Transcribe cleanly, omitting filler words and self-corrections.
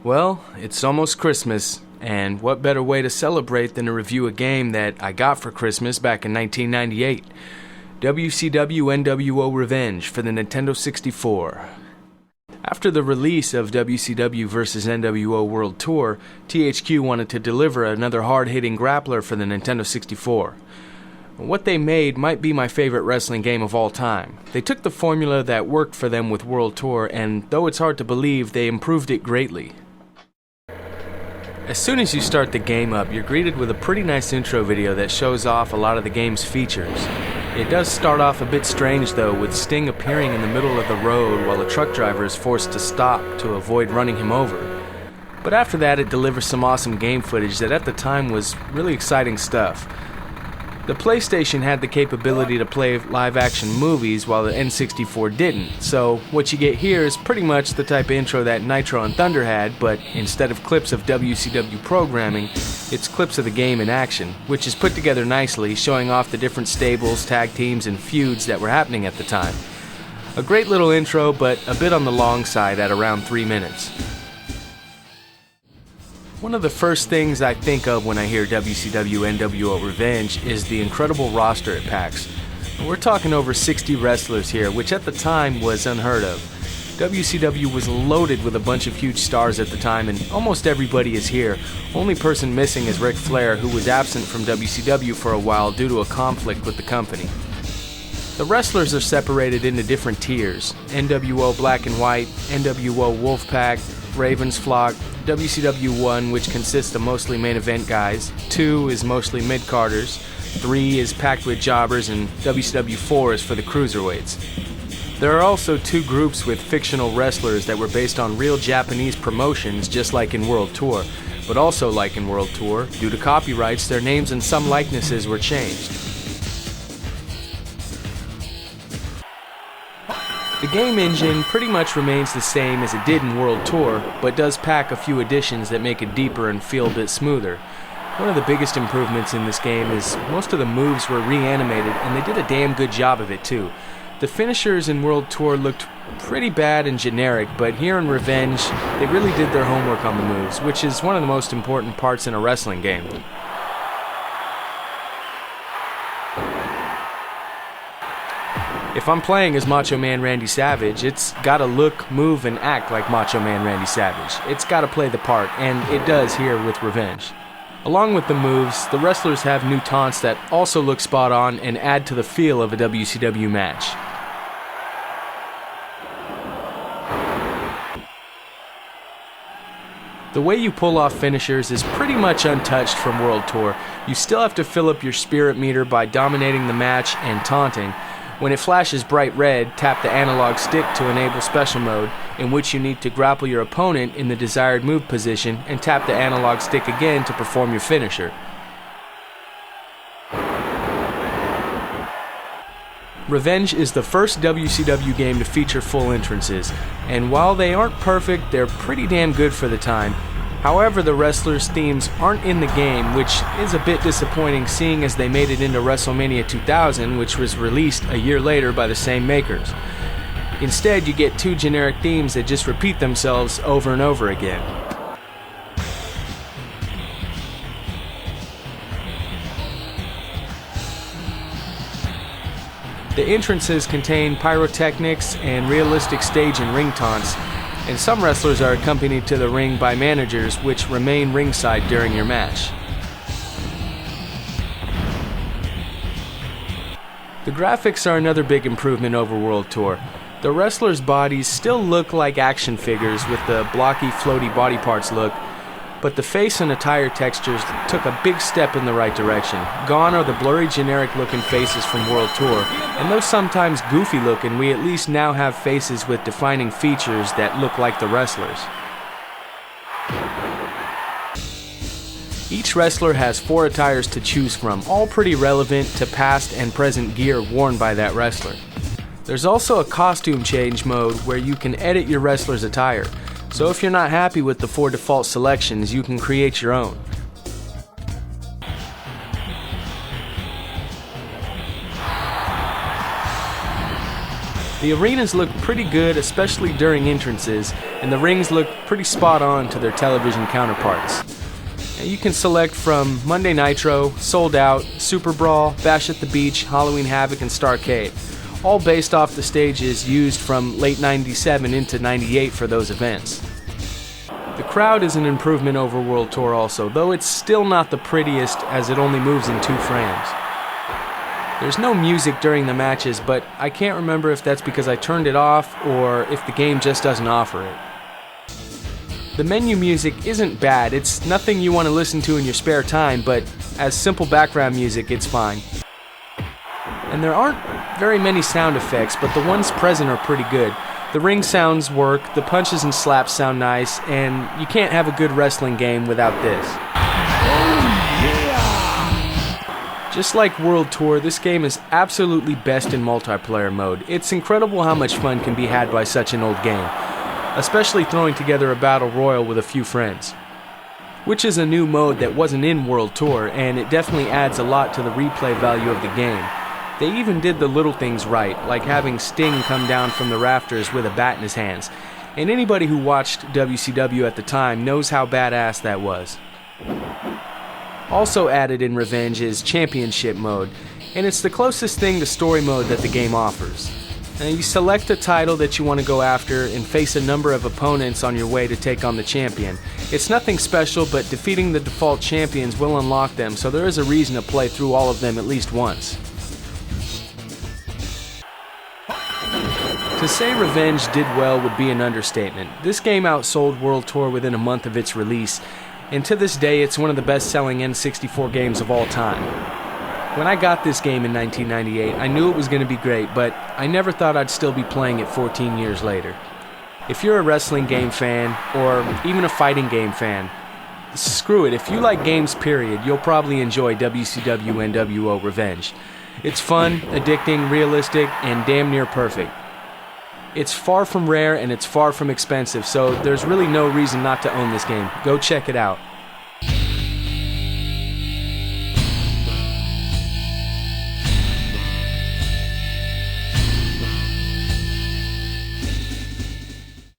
Well, it's almost Christmas, and what better way to celebrate than to review a game that I got for Christmas back in 1998. WCW nWo Revenge for the Nintendo 64. After the release of WCW vs. nWo World Tour, THQ wanted to deliver another hard-hitting grappler for the Nintendo 64. What they made might be my favorite wrestling game of all time. They took the formula that worked for them with World Tour, and though it's hard to believe, they improved it greatly. As soon as you start the game up, you're greeted with a pretty nice intro video that shows off a lot of the game's features. It does start off a bit strange though, with Sting appearing in the middle of the road while a truck driver is forced to stop to avoid running him over. But after that, it delivers some awesome game footage that at the time was really exciting stuff. The PlayStation had the capability to play live-action movies while the N64 didn't, so what you get here is pretty much the type of intro that Nitro and Thunder had, but instead of clips of WCW programming, it's clips of the game in action, which is put together nicely, showing off the different stables, tag teams, and feuds that were happening at the time. A great little intro, but a bit on the long side at around 3 minutes. One of the first things I think of when I hear WCW nWo Revenge is the incredible roster it packs. We're talking over 60 wrestlers here, which at the time was unheard of. WCW was loaded with a bunch of huge stars at the time, and almost everybody is here. Only person missing is Ric Flair, who was absent from WCW for a while due to a conflict with the company. The wrestlers are separated into different tiers: nWo Black and White, nWo Wolfpack, Ravens Flock, WCW 1, which consists of mostly main event guys, 2 is mostly mid-carders, 3 is packed with jobbers, and WCW 4 is for the cruiserweights. There are also 2 groups with fictional wrestlers that were based on real Japanese promotions, just like in World Tour, but also like in World Tour, due to copyrights, their names and some likenesses were changed. The game engine pretty much remains the same as it did in World Tour, but does pack a few additions that make it deeper and feel a bit smoother. One of the biggest improvements in this game is most of the moves were reanimated, and they did a damn good job of it too. The finishers in World Tour looked pretty bad and generic, but here in Revenge, they really did their homework on the moves, which is one of the most important parts in a wrestling game. If I'm playing as Macho Man Randy Savage, it's gotta look, move, and act like Macho Man Randy Savage. It's gotta play the part, and it does here with Revenge. Along with the moves, the wrestlers have new taunts that also look spot on and add to the feel of a WCW match. The way you pull off finishers is pretty much untouched from World Tour. You still have to fill up your spirit meter by dominating the match and taunting. When it flashes bright red, tap the analog stick to enable special mode, in which you need to grapple your opponent in the desired move position and tap the analog stick again to perform your finisher. Revenge is the first WCW game to feature full entrances, and while they aren't perfect, they're pretty damn good for the time. However, the wrestlers' themes aren't in the game, which is a bit disappointing seeing as they made it into WrestleMania 2000, which was released a year later by the same makers. Instead, you get 2 generic themes that just repeat themselves over and over again. The entrances contain pyrotechnics and realistic stage and ring taunts, and some wrestlers are accompanied to the ring by managers which remain ringside during your match. The graphics are another big improvement over World Tour. The wrestlers' bodies still look like action figures with the blocky, floaty body parts look, but the face and attire textures took a big step in the right direction. Gone are the blurry, generic-looking faces from World Tour, and though sometimes goofy-looking, we at least now have faces with defining features that look like the wrestlers. Each wrestler has 4 attires to choose from, all pretty relevant to past and present gear worn by that wrestler. There's also a costume change mode where you can edit your wrestler's attire. So if you're not happy with the 4 default selections, you can create your own. The arenas look pretty good, especially during entrances, and the rings look pretty spot on to their television counterparts. Now, you can select from Monday Nitro, Sold Out, Super Brawl, Bash at the Beach, Halloween Havoc, and Starrcade, all based off the stages used from late 97 into 98 for those events. The crowd is an improvement over World Tour also, though it's still not the prettiest as it only moves in 2 frames. There's no music during the matches, but I can't remember if that's because I turned it off or if the game just doesn't offer it. The menu music isn't bad, it's nothing you want to listen to in your spare time, but as simple background music, it's fine. And there aren't very many sound effects, but the ones present are pretty good. The ring sounds work, the punches and slaps sound nice, and you can't have a good wrestling game without this. Just like World Tour, this game is absolutely best in multiplayer mode. It's incredible how much fun can be had by such an old game, especially throwing together a battle royal with a few friends. Which is a new mode that wasn't in World Tour, and it definitely adds a lot to the replay value of the game. They even did the little things right, like having Sting come down from the rafters with a bat in his hands. And anybody who watched WCW at the time knows how badass that was. Also added in Revenge is Championship mode, and it's the closest thing to story mode that the game offers. Now, you select a title that you want to go after and face a number of opponents on your way to take on the champion. It's nothing special, but defeating the default champions will unlock them, so there is a reason to play through all of them at least once. To say Revenge did well would be an understatement. This game outsold World Tour within a month of its release, and to this day it's one of the best-selling N64 games of all time. When I got this game in 1998, I knew it was going to be great, but I never thought I'd still be playing it 14 years later. If you're a wrestling game fan, or even a fighting game fan, screw it, if you like games period, you'll probably enjoy WCW nWo Revenge. It's fun, addicting, realistic, and damn near perfect. It's far from rare and it's far from expensive, so there's really no reason not to own this game. Go check it out.